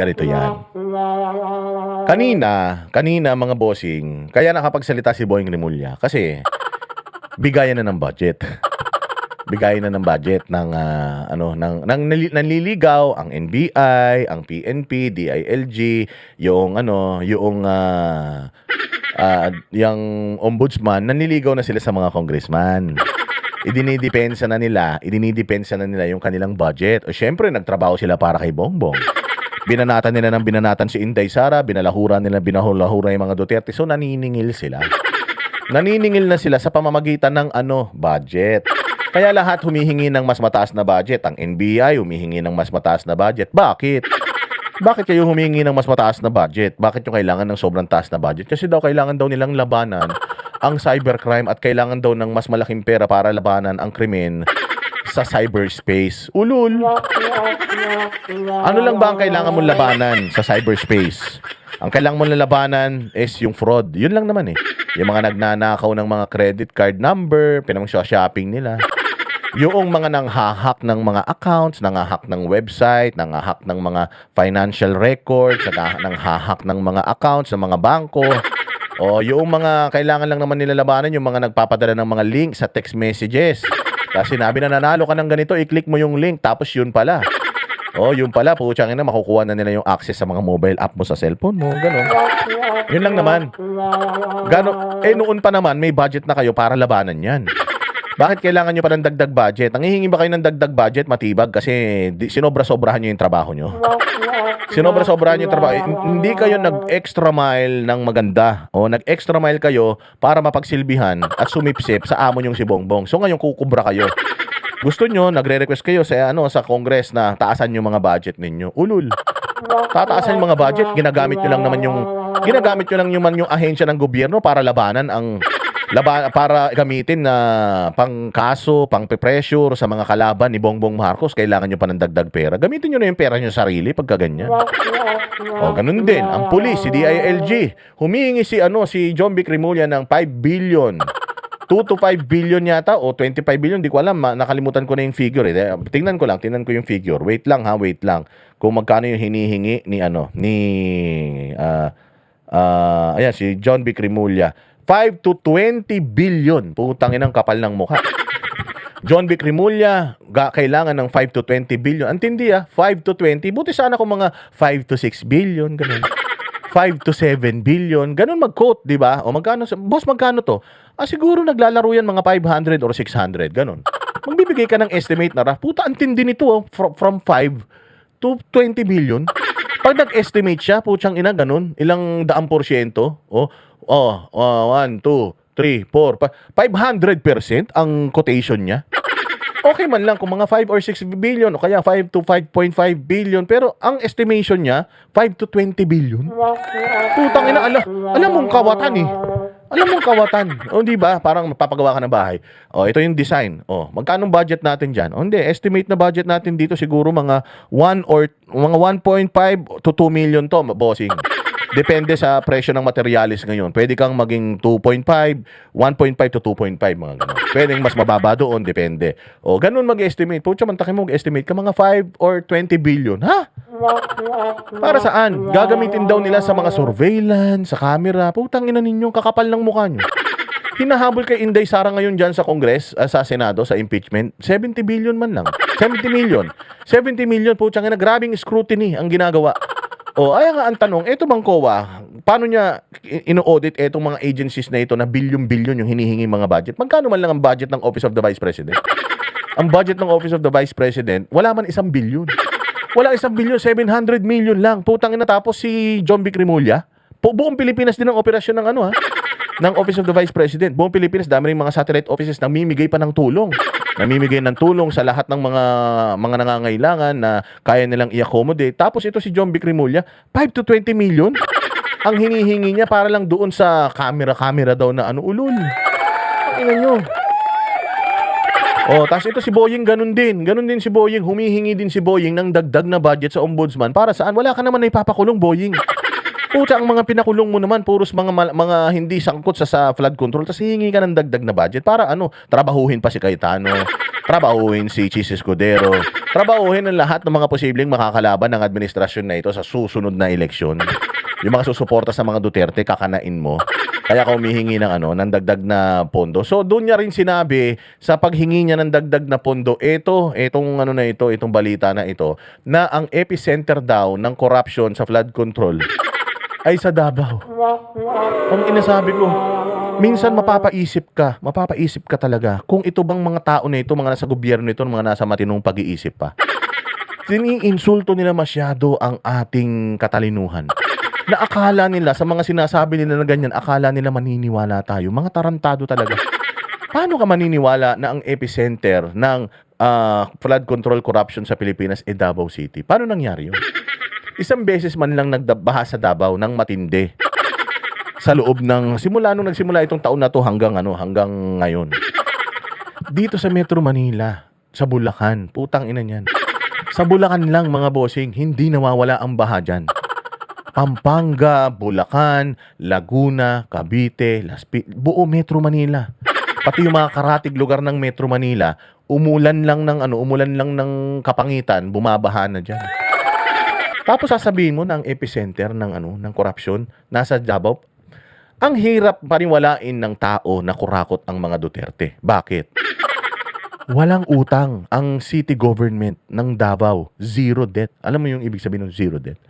Ganito yan. Kanina mga bossing, kaya nakapagsalita si Boying Rimulya kasi bigayan na ng budget. Bigayan na ng budget ng nanliligaw ang NBI, ang PNP, DILG, yung yung ombudsman, nanliligaw na sila sa mga congressman. Idinidepensa na nila yung kanilang budget. O syempre, nagtrabaho sila para kay Bongbong. Binanatan nila ng binanatan si Inday Sara, binalahura yung mga Duterte. So, naniningil sila. Naniningil na sila sa pamamagitan ng budget. Kaya lahat humihingi ng mas mataas na budget. Ang NBI humihingi ng mas mataas na budget. Bakit? Bakit kayo humihingi ng mas mataas na budget? Bakit yung kailangan ng sobrang taas na budget? Kasi daw kailangan daw nilang labanan ang cybercrime at kailangan daw ng mas malaking pera para labanan ang krimen sa cyberspace. Ulul! Ano lang ba ang kailangan mong labanan sa cyberspace? Ang kailangan mong labanan is yung fraud. Yun lang naman eh. Yung mga nagnanakaw ng mga credit card number, pinamang-shopping nila. Yung mga nanghahack ng mga accounts, nanghahack ng website, nanghahack ng mga financial records, nanghahack ng mga accounts ng mga bangko. O yung mga kailangan lang naman nila labanan, yung mga nagpapadala ng mga link sa text messages. Kasi sinabi na nanalo ka ng ganito, i-click mo yung link, tapos yun pala. O yun pala, putsang ina, makukuha na nila yung access sa mga mobile app mo sa cellphone mo, gano'n. Yun lang naman. Noon pa naman, may budget na kayo para labanan yan. Bakit kailangan nyo pa ng dagdag budget? Nangihingi ba kayo ng dagdag budget? Matibag kasi sinobra-sobrahan nyo yung trabaho nyo. Sinobra-sobrahan nyo yung trabaho. Hindi kayo nag-extra mile ng maganda. O nag-extra mile kayo para mapagsilbihan at sumipsip sa amo nyong si Bongbong. So ngayon kukubra kayo. Gusto nyo, nagre-request kayo sa Congress na taasan yung mga budget ninyo. Ulul. Tataasan yung mga budget, ginagamit nyo lang yung ahensya ng gobyerno para labanan para gamitin na pang-kaso, pang-pressure sa mga kalaban ni Bongbong Marcos. Kailangan nyo pa ng dagdag pera. Gamitin nyo na yung pera nyo sarili pagka ganyan. O, ganun din. Ang pulis, si DILG, humihingi si John Vic Rimulya ng 5 billion. 2 to 5 billion yata o 25 billion, di ko alam, nakalimutan ko na yung figure eh. Tingnan ko yung figure. Wait lang. Kung magkano yung hinihingi ayan si John Vic Rimulya. 5 to 20 billion. Putang inang kapal ng mukha. John Vic Rimulya, kailangan ng 5 to 20 billion. Antindi 5 to 20. Buti sana kung mga 5 to 6 billion, ganun. 5 to 7 billion, ganun mag-quote, di ba? O magkano, boss, magkano to? Siguro naglalaro yan mga 500 or 600, ganun. Magbibigay ka ng estimate na puta, antindi nito, from 5 to 20 billion. Pag nag-estimate siya, putsang ina, ganun, ilang daang porsyento, 1, 2, 3, 4, 500% ang quotation niya. Okay man lang kung mga 5 or 6 billion o kaya 5 to 5.5 billion, pero ang estimation niya 5 to 20 billion. Putang ina, alam mong kawatan eh. Alam mong kawatan. O di ba? Parang mapapagawa ka ng bahay. Ito yung design. Magkano budget natin diyan? Hindi, estimate na budget natin dito siguro mga 1 or mga 1.5 to 2 million to, bossing. Depende sa presyo ng materialis ngayon. Pwede kang maging 2.5, 1.5 to 2.5, mga ganun. Pwedeng mas mababa doon, depende. Ganun mag-estimate. Pucha, mantakin mo mag-estimate ka mga 5 or 20 billion. Ha? Para saan? Gagamitin daw nila sa mga surveillance, sa camera. Putang ina ninyo, kakapal ng mukha nyo. Hinahabol kay Inday Sara ngayon dyan sa Congress, sa Senado, sa impeachment. 70 billion man lang. 70 million. 70 million, pucha, grabing scrutiny ang ginagawa. Ay nga ang tanong, eto bang COA, paano niya ino-audit etong mga agencies na ito na bilyon-bilyon yung hinihingi mga budget? Magkano man lang ang budget ng Office of the Vice President? Ang budget ng Office of the Vice President, wala man 1 billion. Wala 1 billion, 700 million lang. Putang ina, tapos si John Vic Rimulya, buong Pilipinas din ang operasyon ng ng Office of the Vice President. Buong Pilipinas, dami ring mga satellite offices na namimigay pa ng tulong. Namimigay ng tulong sa lahat ng mga nangangailangan na kaya nilang i-accommodate. Tapos ito si John Vic Rimulya, 5 to 20 million ang hinihingi niya para lang doon sa camera daw na ulul. Tingnan nyo. Tapos ito si Boying, ganun din si Boying, humihingi din si Boying ng dagdag na budget sa ombudsman. Para saan? Wala ka naman na ipapakulong, Boying. Puta, ang mga pinakulong mo naman, puros mga hindi sangkot sa flood control. Tapos hihingi ka ng dagdag na budget para trabahuhin pa si Cayetano. trabahuhin si Chis Escudero, trabahuhin ang lahat ng mga posibleng makakalaban ng administrasyon na ito sa susunod na eleksyon. Yung mga susuporta sa mga Duterte, kakanain mo. Kaya ka humihingi ng ng dagdag na pondo. So doon niya rin sinabi sa paghingi niya ng dagdag na pondo, itong balita na ito, na ang epicenter daw ng corruption sa flood control ay sa Davao. Ang inasabi ko, minsan mapapaisip ka talaga kung ito bang mga tao na ito, mga nasa gobyerno ito, mga nasa matinong pag-iisip pa. Iniinsulto nila masyado ang ating katalinuhan. Na akala nila, sa mga sinasabi nila na ganyan, akala nila maniniwala tayo. Mga tarantado talaga. Paano ka maniniwala na ang epicenter ng flood control corruption sa Pilipinas Davao City? Paano nangyari yun? Isang beses man lang nagbaha sa Davao ng matindi. Sa loob ng, nung nagsimula itong taon na to hanggang ngayon. Dito sa Metro Manila, sa Bulacan, putang ina niyan. Sa Bulacan lang mga bossing, hindi nawawala ang baha dyan. Pampanga, Bulacan, Laguna, Cavite, buo Metro Manila. Pati yung mga karatig lugar ng Metro Manila, umulan lang ng kapangitan, bumabaha na diyan. Tapos sasabihin mo na ang epicenter ng corruption nasa Davao. Ang hirap paniwalain ng tao na kurakot ang mga Duterte. Bakit? Walang utang ang city government ng Davao, zero debt. Alam mo yung ibig sabihin ng zero debt?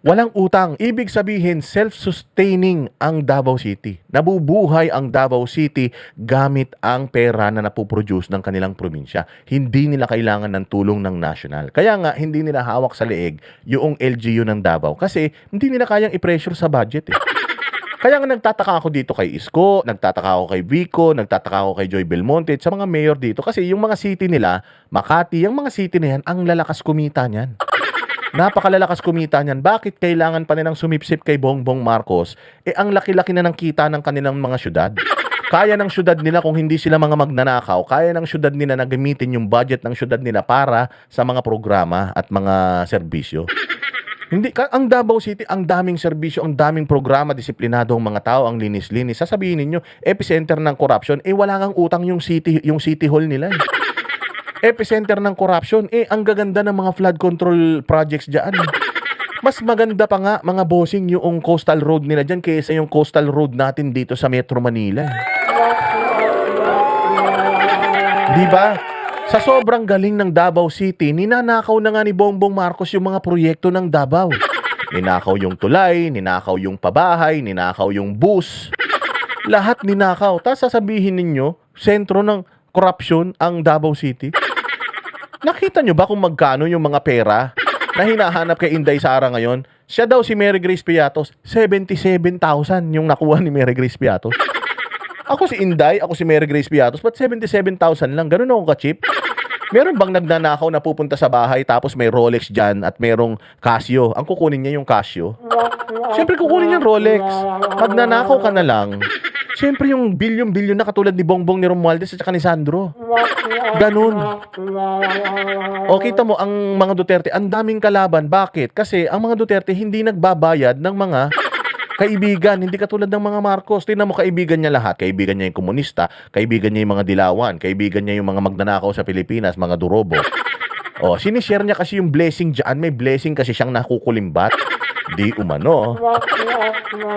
Walang utang. Ibig sabihin, self-sustaining ang Davao City. Nabubuhay ang Davao City gamit ang pera na napuproduce ng kanilang probinsya. Hindi nila kailangan ng tulong ng national. Kaya nga, hindi nila hawak sa leeg yung LGU ng Davao. Kasi hindi nila kayang i-pressure sa budget eh. Kaya nga nagtataka ako dito kay Isko, nagtataka ako kay Vico, nagtataka ako kay Joy Belmonte, sa mga mayor dito. Kasi yung mga city nila, Makati, yung mga city na yan, ang lalakas kumita niyan. Napakalalakas kumita niyan. Bakit kailangan pa nilang sumipsip kay Bongbong Marcos? Ang laki-laki na ng kita ng kanilang mga syudad. Kaya ng syudad nila kung hindi sila mga magnanakaw, kaya ng syudad nila na gamitin yung budget ng syudad nila para sa mga programa at mga serbisyo. Hindi, ang Davao City, ang daming serbisyo, ang daming programa, disiplinado ang mga tao, ang linis-linis. Sasabihin ninyo, epicenter ng corruption, wala kang utang yung city hall nila eh. Epicenter ng corruption, ang gaganda ng mga flood control projects dyan. Mas maganda pa nga, mga bossing, yung coastal road nila dyan kaysa yung coastal road natin dito sa Metro Manila. Diba? Sa sobrang galing ng Davao City, ninanakaw na nga ni Bongbong Marcos yung mga proyekto ng Davao. Ninakaw yung tulay, ninakaw yung pabahay, ninakaw yung bus. Lahat ninakaw. Tapos sasabihin ninyo, sentro ng corruption ang Davao City. Nakita nyo ba kung magkano yung mga pera na hinahanap kay Inday Sara ngayon? Siya daw si Mary Grace Piatos, 77,000 yung nakuha ni Mary Grace Piatos. Ako si Inday, ako si Mary Grace Piatos, but 77,000 lang. Ganun ako ka-cheap. Meron bang nagnanakaw na pupunta sa bahay tapos may Rolex dyan at merong Casio? Ang kukunin niya yung Casio. Siyempre kukunin niya yung Rolex. Magnanakaw ka na lang. Siyempre yung bilyon-bilyon na katulad ni Bongbong, ni Romualdez at saka ni Sandro. Ganun. O kita mo, ang mga Duterte, ang daming kalaban. Bakit? Kasi ang mga Duterte hindi nagbabayad ng mga kaibigan. Hindi katulad ng mga Marcos. Tingnan mo, kaibigan niya lahat. Kaibigan niya yung komunista, kaibigan niya yung mga dilawan, kaibigan niya yung mga magnanakaw sa Pilipinas, mga durobo. O, sinishare niya kasi yung blessing dyan. May blessing kasi siyang nakukulimbat. Di umano.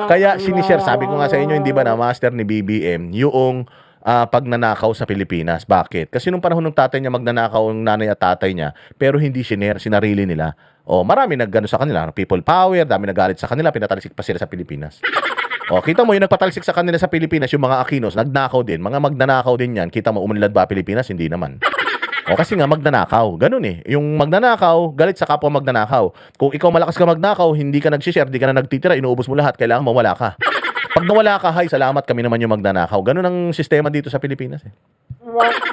Kaya sinishare, sabi ko nga sa inyo, hindi ba na master ni BBM yung pagnanakaw sa Pilipinas. Bakit? Kasi nung panahon ng tatay niya, magnanakaw ang nanay at tatay niya, pero hindi sinarili nila. O, marami naggano sa kanila, people power, dami nagalit sa kanila, pinatalisik pa sila sa Pilipinas. O, kita mo, yung nagpatalisik sa kanila sa Pilipinas, yung mga Aquinos, nagnakaw din, mga magnanakaw din yan. Kita mo, umunlad ba Pilipinas? Hindi naman. O, kasi nga magnanakaw. Ganun eh. Yung magnanakaw, galit sa kapwa magnanakaw. Kung ikaw malakas ka magnakaw, hindi ka nag-share, hindi ka na nagtitira, inuubos mo lahat, kailangan mawala ka. Pag nawala ka, hay, salamat, kami naman yung magnanakaw. Ganun ang sistema dito sa Pilipinas eh.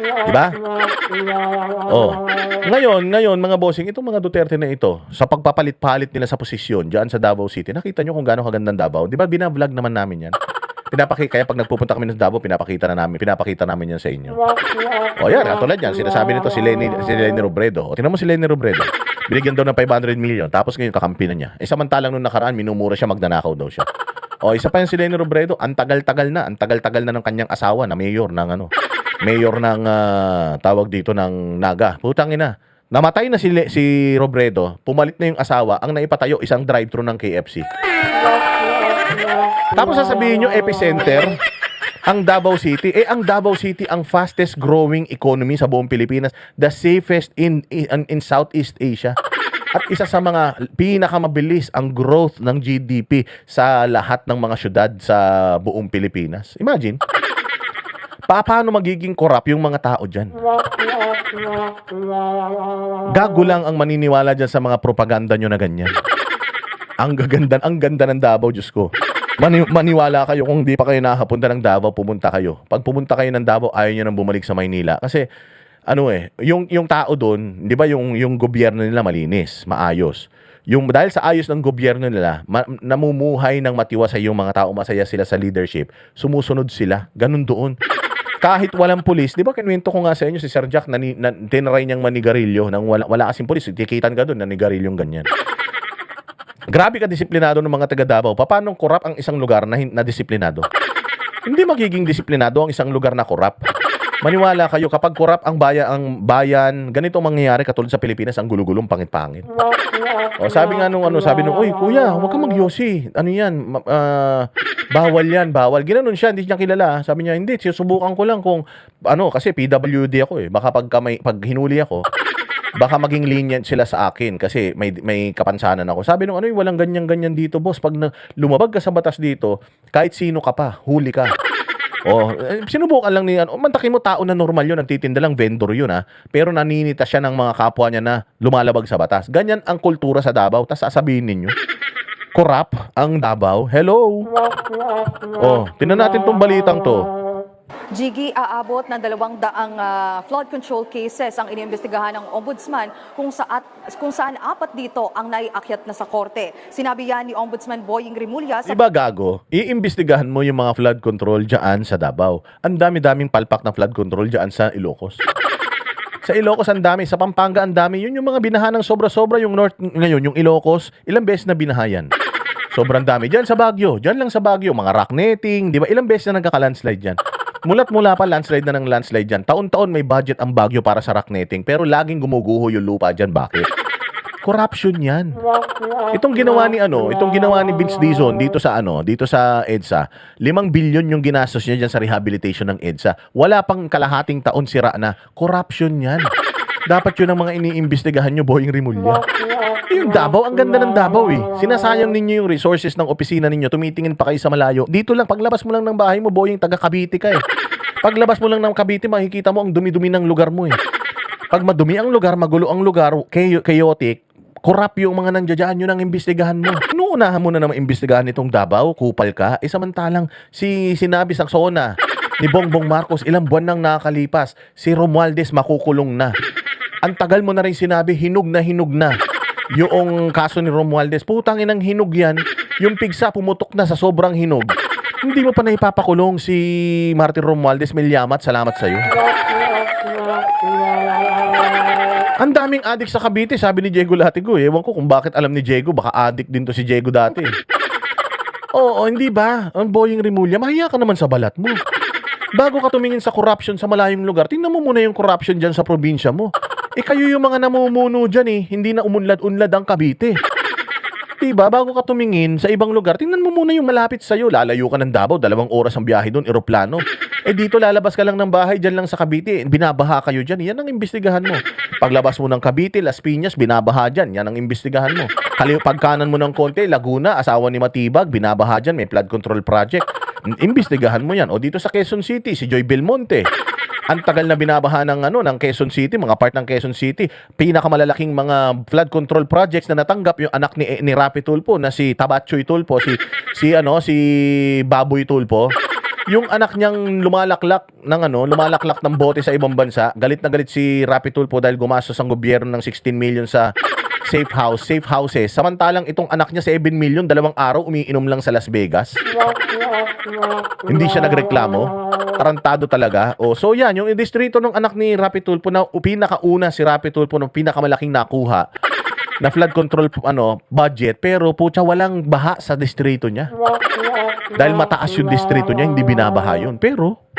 Diba? Oh. Ngayon, mga bossing, itong mga Duterte na ito, sa pagpapalit-palit nila sa posisyon diyan sa Davao City, nakita nyo kung gaano kagandang Davao. Diba, bina-vlog naman namin yan. Kaya pag nagpupunta kami sa Davao, pinapakita namin yan sa inyo. O yan, katulad yan, sinasabi nito si Lenny Robredo. O tingnan mo si Lenny Robredo. Binigyan daw ng 500 million, tapos ngayon kakampi na niya. Samantalang nung nakaraan, minumura siya, magnanakaw daw siya. O isa pa yung si Lenny Robredo, ang tagal-tagal na ng kanyang asawa na mayor ng mayor ng tawag dito ng Naga. Putang ina. Namatay na si Robredo, pumalit na yung asawa, ang naipatayo isang drive-thru ng KFC. Tapos sasabihin nyo, epicenter, ang Davao City. Ang Davao City ang fastest growing economy sa buong Pilipinas, the safest in Southeast Asia. At isa sa mga pinakamabilis ang growth ng GDP sa lahat ng mga syudad sa buong Pilipinas. Imagine. Paano magiging corrupt yung mga tao dyan? Gago lang ang maniniwala dyan sa mga propaganda nyo na ganyan. Ang ganda ng Davao, Diyos ko. Maniwala kayo kung di pa kayo nakapunta ng Davao, pumunta kayo. Pag pumunta kayo ng Davao, ayaw nyo nang bumalik sa Maynila. Kasi, yung tao doon, di ba yung gobyerno nila malinis, maayos. Dahil sa ayos ng gobyerno nila, namumuhay ng matiwasay yung mga tao, masaya sila sa leadership, sumusunod sila. Ganun doon. Kahit walang pulis, di ba kinuwento ko nga sa inyo si Sir Jack na tinry niyang manigarilyo nang wala kasing pulis, tikitan ka doon, nanigarilyong ganyan. Grabe ka disiplinado ng mga taga Davao. Paano corrupt ang isang lugar na disiplinado? Hindi magiging disiplinado ang isang lugar na corrupt. Maniwala kayo, kapag corrupt ang bayan, ganito mangyayari katulad sa Pilipinas, ang gulugulong pangit-pangit. O sabi nung, "Uy, kuya, huwag kang magyosi. Ano 'yan? Bawal 'yan, bawal." Ginanon siya, hindi niya kilala. Sabi niya, "Hindi, susubukan ko lang kung kasi PWD ako eh. Baka pag hinuli ako, baka maging lenient sila sa akin kasi may kapansanan ako." Sabi nung walang ganyan-ganyan dito, boss. Pag lumabag ka sa batas dito, kahit sino ka pa, huli ka. Sinubukan lang niya. Mantakin mo, tao na normal yun, nagtitinda lang, vendor yun pero naninita siya ng mga kapwa niya na lumalabag sa batas. Ganyan ang kultura sa Davao. Tas sasabihin ninyo, corrupt ang Davao? Hello? Tingnan natin tong balitang to. Jiggy, aabot ng 200 flood control cases ang iniimbestigahan ng Ombudsman kung saan 4 dito ang naiakyat na sa korte. Sinabi yan ni Ombudsman Boying Rimulya sa... Diba gago? Iimbestigahan mo yung mga flood control dyan sa Davao. Ang dami-daming palpak na flood control dyan sa Ilocos. Sa Ilocos ang dami, sa Pampanga ang dami. Yun yung mga binaha ng sobra-sobra. Yung North ngayon, yung Ilocos, ilang beses na binahayan. Sobrang dami. Dyan sa Baguio, dyan lang sa Baguio, mga rock netting, di ba? Ilang beses na nagkaka-landslide dyan. Mula pa landslide na ng landslide dyan. Taon-taon may budget ang Baguio para sa rock netting, pero laging gumuguho yung lupa dyan. Bakit? Corruption yan. Itong ginawa ni Vince Dizon dito sa EDSA, 5 billion yung ginastos niya dyan sa rehabilitation ng EDSA. Wala pang kalahating taon sira na. Corruption yan. Dapat yun ang mga iniimbestigahan nyo, Boying Rimulya. Yung Davao, ang ganda ng Davao eh. Sinasayang ninyo yung resources ng opisina ninyo, tumitingin pa kayo sa malayo. Dito lang, paglabas mo lang ng bahay mo, Boying, taga Cavite ka eh. Paglabas mo lang ng Cavite, makikita mo ang dumi-dumi ng lugar mo eh. Pag madumi ang lugar, magulo ang lugar, chaotic, corrupt yung mga nandiyan yun ang imbestigahan mo. Inuunahan mo na naman imbestigahan itong Davao, kupal ka. Samantalang sinabi sa Sona ni Bongbong Marcos, ilang buwan nang nakakalipas, si Romualdez makukulong na. Ang tagal mo na rin sinabi, hinog na. Yung kaso ni Romualdez, putang inang hinog yan. Yung pigsa pumutok na sa sobrang hinog. Hindi mo pa na ipapakulong si Martin Romualdez. Milyamat, salamat sa'yo. Ang daming adik sa Cavite, sabi ni Diego Latigo. Ewan ko kung bakit alam ni Diego, baka adik din to si Diego dati. Hindi ba? Ang Boying Rimulya, mahiya ka naman sa balat mo. Bago ka tumingin sa corruption sa malayong lugar, tingnan mo muna yung corruption dyan sa probinsya mo. Kayo yung mga namumuno dyan hindi na umunlad-unlad ang Cavite. Diba? Bago ka tumingin sa ibang lugar, tingnan mo muna yung malapit sa'yo. Lalayo ka ng Davao, 2 oras ang biyahe doon, eroplano. Dito lalabas ka lang ng bahay, dyan lang sa Cavite, binabaha kayo dyan. Yan ang imbestigahan mo. Paglabas mo ng Cavite, Las Piñas, binabaha dyan. Yan ang imbestigahan mo. Pagkanan mo ng konti, Laguna, asawa ni Matibag, binabaha dyan, may flood control project. Imbestigahan mo yan. Dito sa Quezon City, si Joy Belmonte. Ang tagal na binabaha ng Quezon City, mga part ng Quezon City, pinakamalalaking mga flood control projects na natanggap yung anak ni Rapi Tulfo na si Tabatchoy Tulfo, si Baboy Tulfo. Yung anak niyang lumalaklak ng bote sa ibang bansa. Galit na galit si Rapi Tulfo dahil gumastos ang gobyerno ng 16 million sa safe houses. Samantalang itong anak niya 7 million, 2 araw umiinom lang sa Las Vegas. Hindi siya nagreklamo. Tarantado talaga. So yan, yung distrito ng anak ni Rapi Tulfo na pinakauna si Rapi Tulfo ng pinakamalaking nakuha na flood control budget, pero putya walang baha sa distrito niya. Dahil mataas yung distrito niya, hindi binabaha yun. Pero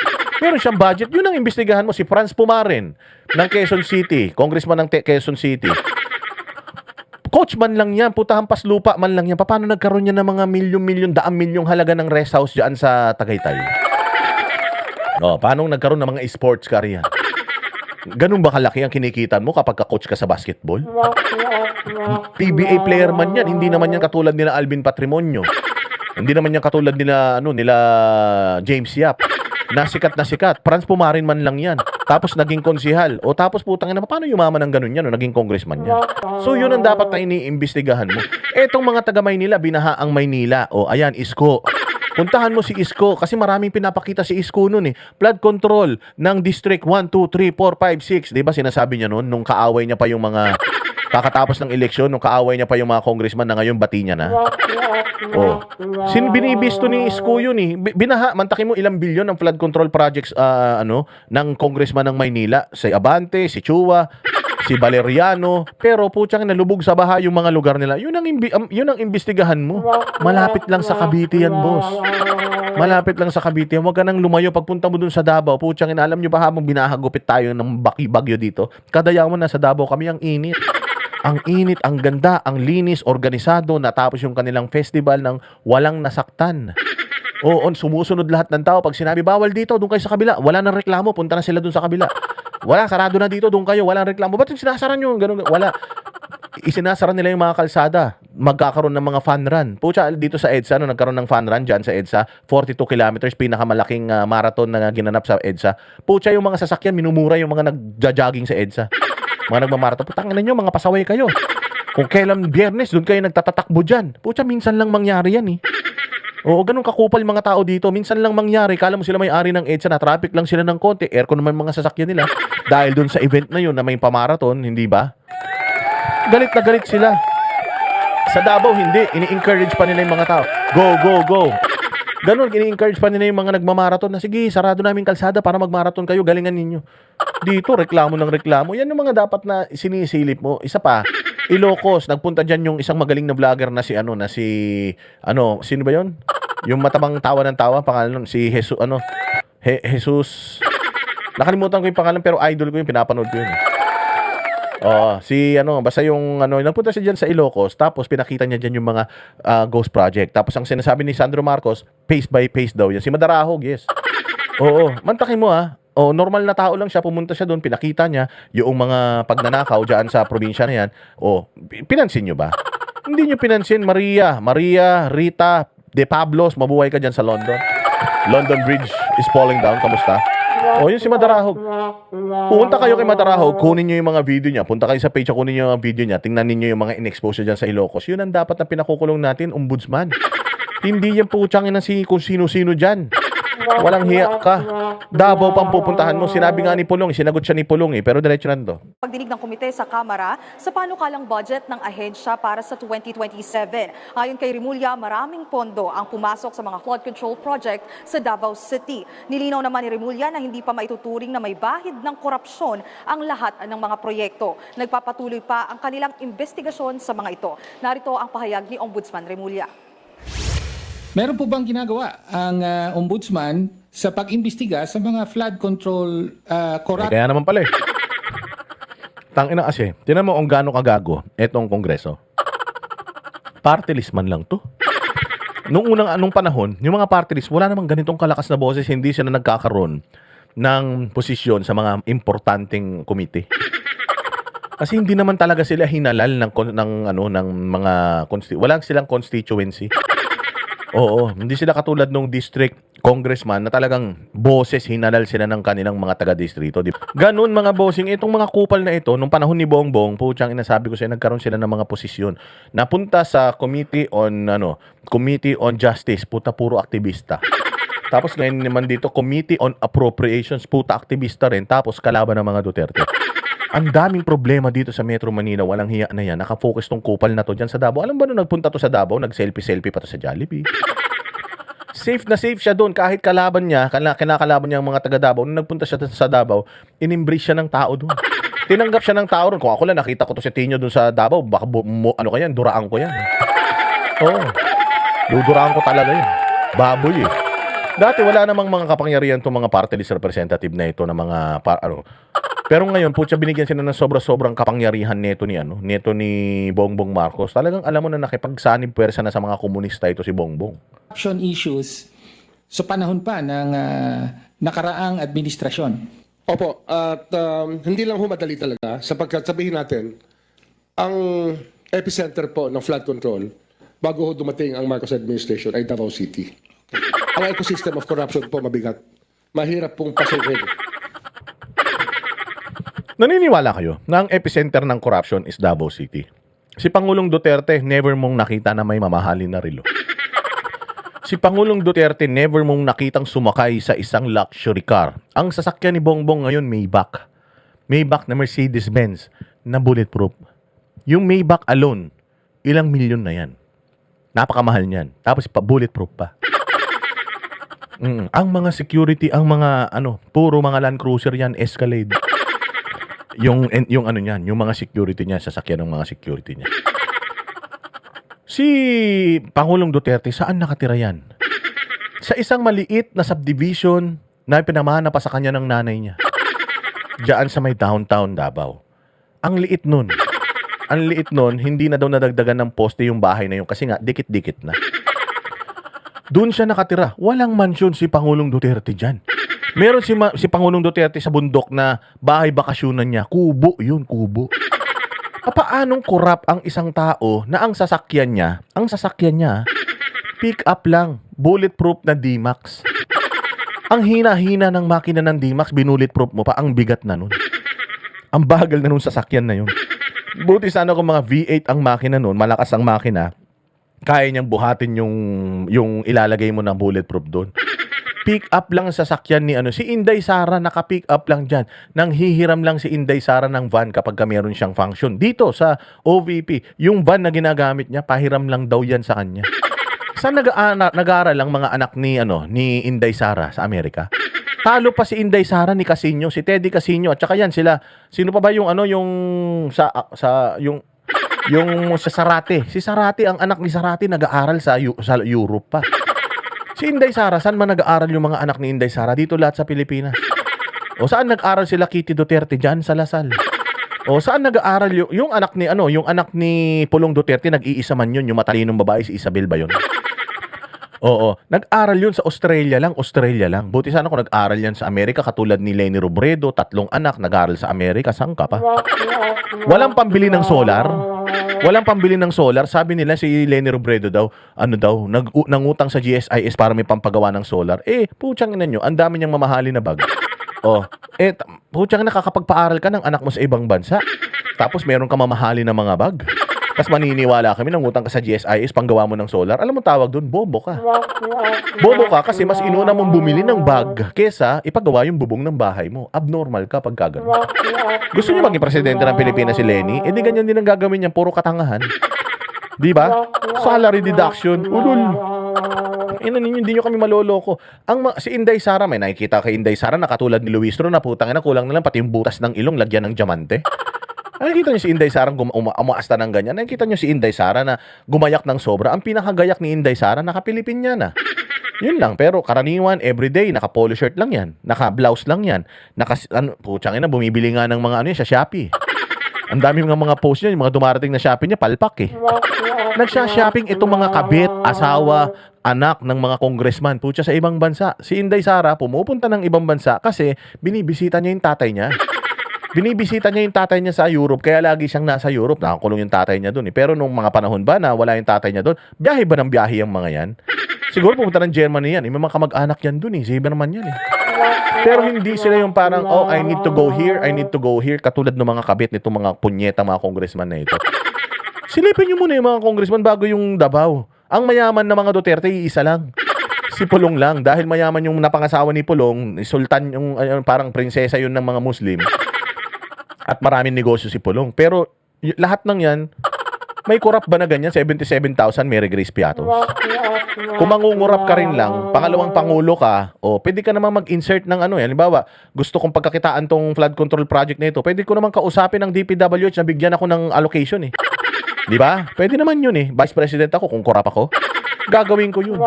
Meron siyang budget. Yun ang imbestigahan mo. Si Franz Pumarin ng Quezon City, congressman ng Quezon City. Coach man lang yan, puta hampas lupa man lang yan. Paano nagkaroon yan ng mga milyon-milyon, daang milyong halaga ng rest house dyan sa Tagaytay? Paano nagkaroon ng mga sports car yan? Ganun ba kalaki ang kinikita mo kapag ka-coach ka sa basketball? PBA player man yan, hindi naman yan katulad nila Alvin Patrimonio. Hindi naman yan katulad nila James Yap. Nasikat na sikat. Franz Pumarin man lang yan. Tapos naging konsihal. O tapos putang ina, paano yumaman ng ganun yan? O naging congressman yan. So yun ang dapat na iniimbestigahan mo. Etong mga taga Maynila, binaha ang Maynila. O ayan, Isko. Puntahan mo si Isko kasi maraming pinapakita si Isko noon eh. Flood control ng District 1, 2, 3, 4, 5, 6. Diba sinasabi niya noon nung kaaway niya pa yung mga kakatapos ng eleksyon, nung kaaway niya pa yung mga congressman na ngayon bati niya na. Binibisto ni Isko yun eh. Binaha, mantakin mo ilang bilyon ng flood control projects ng congressman ng Maynila. Si Abante, si Chua, si Valeriano, pero putyang nalubog sa baha yung mga lugar nila. Yun ang imbestigahan mo. Malapit lang sa Cavite yan, boss. Malapit lang sa Cavite. Huwag ka nang lumayo. Pagpunta mo dun sa Davao, putyang alam nyo ba habang binahagupit tayo ng bagyo dito, kadayawan na sa Davao kami ang init. Ang init, ang ganda, ang linis, organisado, natapos yung kanilang festival ng walang nasaktan. Oo, sumusunod lahat ng tao. Pag sinabi, bawal dito, doon kayo sa kabila. Wala nang reklamo, punta na sila doon sa kabila. Wala, sarado na dito, doon kayo, walang reklamo. Ba't yung sinasara nyo? Ganun, wala. Isinasara nila yung mga kalsada. Magkakaroon ng mga fun run. Pucha, dito sa EDSA, nagkaroon ng fun run dyan sa EDSA, 42 kilometers, pinakamalaking marathon na ginanap sa EDSA. Pucha, yung mga sasakyan, minumura yung mga nagja-jogging sa EDSA. Mga nagmamarathon, putang ina nyo, mga pasaway kayo. Kung kailan Biyernes, doon kayo nagtatatakbo dyan. Pucha, minsan lang mangyari yan eh. Oo, ganun kakupal yung mga tao dito. Minsan lang mangyari. Kala mo sila may-ari ng EDSA na traffic lang sila ng konti. Aircon naman mga sasakyan nila. Dahil doon sa event na yun na may pamarathon, hindi ba? Galit na galit sila. Sa Davao, hindi. Ini-encourage pa nila yung mga tao. Go, go, go. Ganun, ini-encourage pa nila yung mga nagmamarathon na, sige, sarado namin kalsada para magmarathon kayo, galingan ninyo. Dito, reklamo ng reklamo. Yan yung mga dapat na sinisilip mo. Isa pa, Ilocos, nagpunta dyan yung isang magaling na vlogger na sino ba yon? Yung matabang tawa ng tawa, pangalan nun, si Jesus, Jesus. Nakalimutan ko yung pangalan, pero idol ko yung pinapanood ko yun. Basta yung nagpunta siya dyan sa Ilocos, tapos pinakita niya dyan yung mga ghost project. Tapos ang sinasabi ni Sandro Marcos, pace by pace daw yan. Si Madarahog, yes. Oo, mantakin mo normal na tao lang siya, pumunta siya doon, pinakita niya yung mga pagnanakaw dyan sa probinsya na yan. Pinansin nyo ba? Hindi nyo pinansin, Maria, Rita, De Pablos, mabuhay ka dyan sa London. London Bridge is falling down, kamusta? Yun si Madarahog. Pumunta kayo kay Madarahog, kunin nyo yung mga video niya. Punta kayo sa page, kunin nyo yung mga video niya. Tingnan ninyo yung mga in-expose dyan sa Ilocos. Yun ang dapat na pinakukulong natin, ombudsman. Hindi yan putyangin na kung sino-sino dyan. Walang hiya ka. Davao pang pupuntahan mo. Sinabi nga ni Pulong, sinagot siya ni Pulong pero diretso na to. Pagdinig ng komite sa Kamara sa panukalang budget ng ahensya para sa 2027. Ayon kay Rimulya, maraming pondo ang pumasok sa mga flood control project sa Davao City. Nilinaw naman ni Rimulya na hindi pa maituturing na may bahid ng korupsyon ang lahat ng mga proyekto. Nagpapatuloy pa ang kanilang investigasyon sa mga ito. Narito ang pahayag ni Ombudsman Rimulya. Meron po bang ginagawa ang ombudsman sa pag-imbestiga sa mga flood control corrupt? Kaya naman pala eh. Tangina kasi, tinan mo kung gaano kagago etong kongreso. Party list man lang to. Nung panahon, yung mga party list, wala namang ganitong kalakas na boses, hindi sila nagkakaroon ng posisyon sa mga importanteng komite. Kasi hindi naman talaga sila hinalal ng mga walang silang constituency. Oo, hindi sila katulad nung district congressman na talagang boses, hinalal sila ng kanilang mga taga-distrito. Ganun mga bossing, itong mga kupal na ito, nung panahon ni Bongbong, putyang inasabi ko sa'yo, nagkaroon sila ng mga posisyon. Napunta sa Committee on Justice, puta puro aktivista. Tapos ngayon naman dito, Committee on Appropriations, puta aktivista rin, tapos kalaban ng mga Duterte. Ang daming problema dito sa Metro Manila, walang hiya na yan. Nakafocus tong kupal na to dyan sa Davao. Alam ba nung nagpunta to sa Davao, nag-selfie-selfie pa to sa Jollibee? Safe na safe siya doon kahit kalaban niya, kinakalaban niya ang mga taga Davao. Nung nagpunta siya sa Davao, in-embrace siya ng tao doon. Tinanggap siya ng tao doon. Kung ako lang nakita ko to si Tino doon sa Davao, baka duraan ko yan. Oo. Duduraan ko talaga yun. Baboy eh. Dati wala namang mga kapangyarihan itong mga party list representative na ito na mga pero ngayon putya binigyan sila ng sobra-sobrang kapangyarihan neto ni Bongbong Marcos. Talagang alam mo na nakipagsanib puwersa na sa mga komunista ito si Bongbong. Corruption issues sa panahon pa ng nakaraang administrasyon. Opo, at hindi lang humadali talaga sapagkat sabihin natin, ang epicenter po ng flood control bago ho dumating ang Marcos administration ay Davao City. Ang ecosystem of corruption po mabigat. Mahirap pong pasukin. Naniniwala kayo na ang epicenter ng corruption is Davao City? Si Pangulong Duterte never mong nakita na may mamahalin na relo. Si Pangulong Duterte never mong nakitang sumakay sa isang luxury car. Ang sasakyan ni Bongbong ngayon Maybach. Maybach na Mercedes-Benz na bulletproof. Yung Maybach alone, ilang milyon na yan. Napakamahal niyan. Tapos pa bulletproof pa. Ang mga security, ang mga puro mga Land Cruiser yan, Escalade. Yung ano niyan, yung mga security niya, sasakyan ng mga security niya. Si Pangulong Duterte, saan nakatira yan? Sa isang maliit na subdivision na pinamana pa sa kanya ng nanay niya. Diyan sa may downtown Davao. Ang liit nun. Ang liit nun, hindi na daw nadagdagan ng poste yung bahay na yun kasi nga, dikit-dikit na. Doon siya nakatira. Walang mansyon si Pangulong Duterte dyan. Meron si Pangulong Duterte sa bundok na bahay bakasyonan niya. Kubo yun, kubo. Paanong korap ang isang tao na ang sasakyan niya, pick up lang, bulletproof na D-Max. Ang hina-hina ng makina ng D-Max, binulletproof mo pa, ang bigat na nun. Ang bagal na nun sasakyan na yun. Buti sana kung mga V8 ang makina nun, malakas ang makina, kaya niyang buhatin yung ilalagay mo ng bulletproof doon. Pick up lang sa sasakyan ni si Inday Sara, naka-pick up lang dyan. Nang hihiram lang si Inday Sara ng van kapag meron siyang function. Dito sa OVP, yung van na ginagamit niya, pahiram lang daw yan sa kanya. Saan nag-aaral ang mga anak ni Inday Sara sa Amerika? Talo pa si Inday Sara ni Casino, si Teddy Casino, at saka yan sila. Sino pa ba yung yung sa Sarate. Si Sarate, ang anak ni Sarate nag-aaral sa Europe pa. Si Inday Sara, saan man nag-aaral yung mga anak ni Inday Sara? Dito lahat sa Pilipinas. O saan nag-aaral sila Kitty Duterte? Diyan sa Lasal. O saan nag-aaral yung anak ni Pulong Duterte, nag-iisa man yun, yung matalinong babae, si Isabel ba yun? Oo, nag-aral yun sa Australia lang. Buti sana kung nag-aral yan sa Amerika, katulad ni Leni Robredo, 3 anak, nag-aral sa Amerika, saan ka pa? Walang pambili ng solar. Sabi nila si Leni Robredo daw, nangutang sa GSIS para may pampagawa ng solar. Putsang ina nyo, ang dami niyang mamahali na bag. Putsang nakakapagpaaral ka ng anak mo sa ibang bansa. Tapos meron ka mamahali na mga bag. Tapos maniniwala kami, nangutang ka sa GSIS, panggawa mo ng solar. Alam mo tawag doon, bobo ka. Bobo ka kasi mas inuna mong bumili ng bag kesa ipagawa yung bubong ng bahay mo. Abnormal ka pag gano'n. Gusto niyo maging presidente ng Pilipinas si Lenny? Di ganyan din ang gagawin niya, puro katangahan. Di ba? Salary deduction. Ulul. Hindi nyo kami maloloko. Si Inday Sara, may nakikita kay Inday Sara na katulad ni Luis Ro na putang ina, kulang na lang pati yung butas ng ilong lagyan ng diamante. Nakikita nyo si Inday Sara umaasta ng ganyan. Nakikita nyo si Inday Sara na gumayak ng sobra. Ang pinakagayak ni Inday Sara, naka-Pilipin niya na. Yun lang. Pero karaniwan, everyday, naka-polo shirt lang yan. Naka-blouse lang yan. Putsang ina, bumibili nga ng mga sa Shopee. Ang dami mga post niya, yung mga dumarating na Shopee niya, palpak eh. Nagsha-shopping itong mga kabit, asawa, anak ng mga congressman, putya sa ibang bansa. Si Inday Sara, pumupunta ng ibang bansa kasi binibisita niya yung tatay niya. Binibisita niya yung tatay niya sa Europe, kaya lagi siyang nasa Europe. Nakakulong yung tatay niya doon. Pero nung mga panahon ba na wala yung tatay niya doon, biyahe ba ng biyahe yung mga yan? Siguro pumunta ng Germany yan. May mga kamag-anak yan doon eh. Siba naman yan eh. Pero hindi sila yung parang, I need to go here. Katulad ng mga kabit nito mga punyeta, mga congressman na ito. Silipin niyo muna yung mga congressman bago yung Davao. Ang mayaman na mga Duterte, isa lang. Si Pulong lang. Dahil mayaman yung napangasawa ni Pulong, sultan yung parang prinsesa yun ng mga Muslim. At maraming negosyo si Pulong. Pero lahat ng yan, may kurap ba na ganyan? 77,000 Mary Grace Piatos. Kung mangungurap ka rin lang, pangalawang pangulo ka, pwede ka naman mag-insert ng halimbawa, gusto kong pagkakitaan tong flood control project na ito, pwede ko naman kausapin ng DPWH na bigyan ako ng allocation eh. Di ba? Pwede naman yun eh. Vice President ako kung kurap ako. Gagawin ko yun.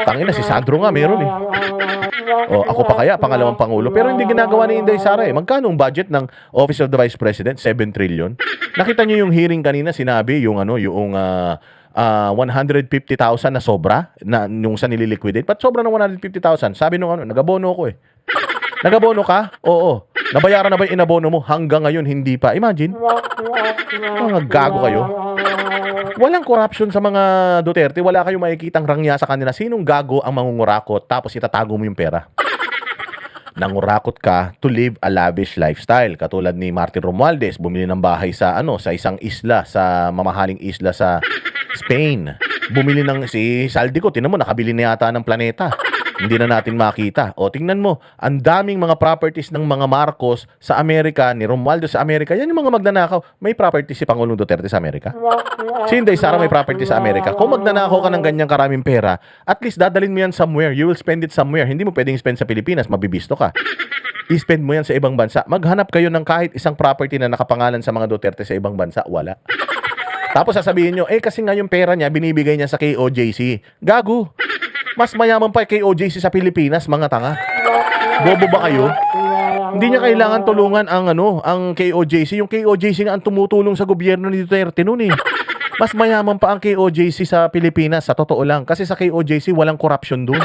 Tangina, si Sandro nga meron eh. O, ako pa kaya, pangalawang pangulo. Pero hindi ginagawa ni Inday Sara eh. Magkano ang budget ng Office of the Vice President? 7 trillion. Nakita niyo yung hearing kanina, sinabi yung 150,000 na sobra na yung sa nililiquidate. Ba't sobra ng 150,000? Sabi nung nagabono ko eh. Nagabono ka? Oo. Nabayaran na ba yung inabono mo? Hanggang ngayon, hindi pa. Imagine. Mga gago kayo. Walang corruption sa mga Duterte. Wala kayong makikitang rangya sa kanila. Sinong gago ang mangungurakot tapos itatago mo yung pera? Nangurakot ka to live a lavish lifestyle. Katulad ni Martin Romualdez, bumili ng bahay sa sa isang isla, sa mamahaling isla sa Spain. Bumili ng si Saldico, tinan mo, nakabili na yata ng planeta. Hindi na natin makita. O tingnan mo, ang daming mga properties ng mga Marcos sa Amerika, ni Romualdez sa Amerika. Yan yung mga magnanakaw. May properties si Pangulong Duterte sa Amerika. Si Inday Sara may properties sa Amerika. Kung magnanakaw ka ng ganyang karaming pera, at least dadalhin mo yan somewhere. You will spend it somewhere. Hindi mo pwedeng spend sa Pilipinas, mabibisto ka. I-spend mo yan sa ibang bansa. Maghanap kayo ng kahit isang property na nakapangalan sa mga Duterte sa ibang bansa. Wala. Tapos sasabihin nyo, kasi nga yung pera niya, binibigay niya sa KOJC. Gago. Mas mayaman pa kay KOJC sa Pilipinas, mga tanga. Bobo ba kayo? Hindi niya kailangan tulungan ang KOJC. Yung KOJC nga ang tumutulong sa gobyerno ni Duterte noon eh. Mas mayaman pa ang KOJC sa Pilipinas, sa totoo lang. Kasi sa KOJC walang corruption doon.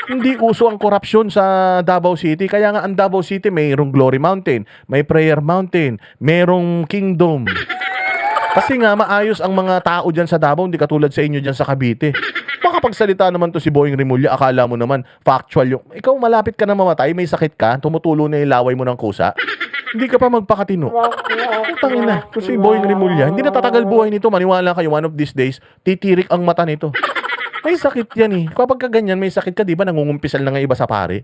Hindi uso ang corruption sa Davao City. Kaya nga ang Davao City mayroong Glory Mountain, may Prayer Mountain, mayroong Kingdom. Kasi nga maayos ang mga tao dyan sa Davao, hindi katulad sa inyo dyan sa Cavite. Makapagsalita naman to si Boying Rimulya, akala mo naman factual yung, ikaw malapit ka na mamatay, may sakit ka, tumutulo na yung laway mo ng kusa, hindi ka pa magpakatino. Putangin na, kung si Boying Rimulya, hindi na tatagal buhay nito, maniwala kayo, one of these days, titirik ang mata nito. May sakit yan eh. Kapag ka ganyan, may sakit ka, di ba nangungumpisal na nga iba sa pare?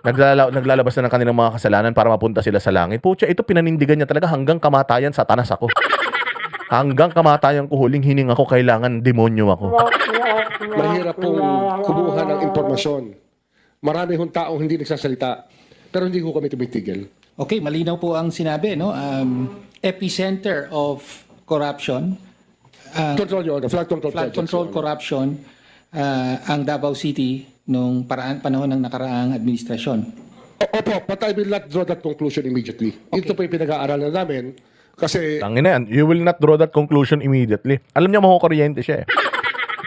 Naglalabas na ng kanilang mga kasalanan para mapunta sila sa langit. Pucha, ito pinanindigan niya talaga hanggang kamatayan, satanas ako. Hanggang kamatayan ko, huling hining ako, kailangan demonyo ako. Mahirap pong kumuha ng impormasyon. Marami hong taong hindi nagsasalita, pero hindi ko kami tumitigil. Okay, malinaw po ang sinabi, no? Epicenter of corruption. Control yun, flood control Flood projects, control yun. corruption ang Davao City nung panahon ng nakaraang administrasyon. Opo, but I will not draw that conclusion immediately. Ito po yung pinag-aaralan namin kasi Tangina yan, you will not draw that conclusion immediately. Alam niya makukuryente siya eh.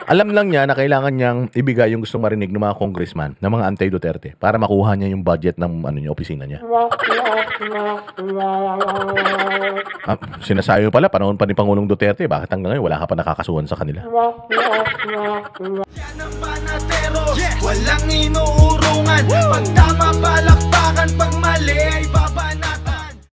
Alam lang niya na kailangan niyang ibigay yung gustong marinig ng mga congressman, ng mga anti-Duterte, para makuha niya yung budget ng niya, opisina niya. Sinasabi pala, panahon pa ni Pangulong Duterte, bakit hanggang ngayon wala ka pa nakakasuhan sa kanila? Yan ang panatero, walang inuurungan. Pag tama palakpakan, pag mali ay babay.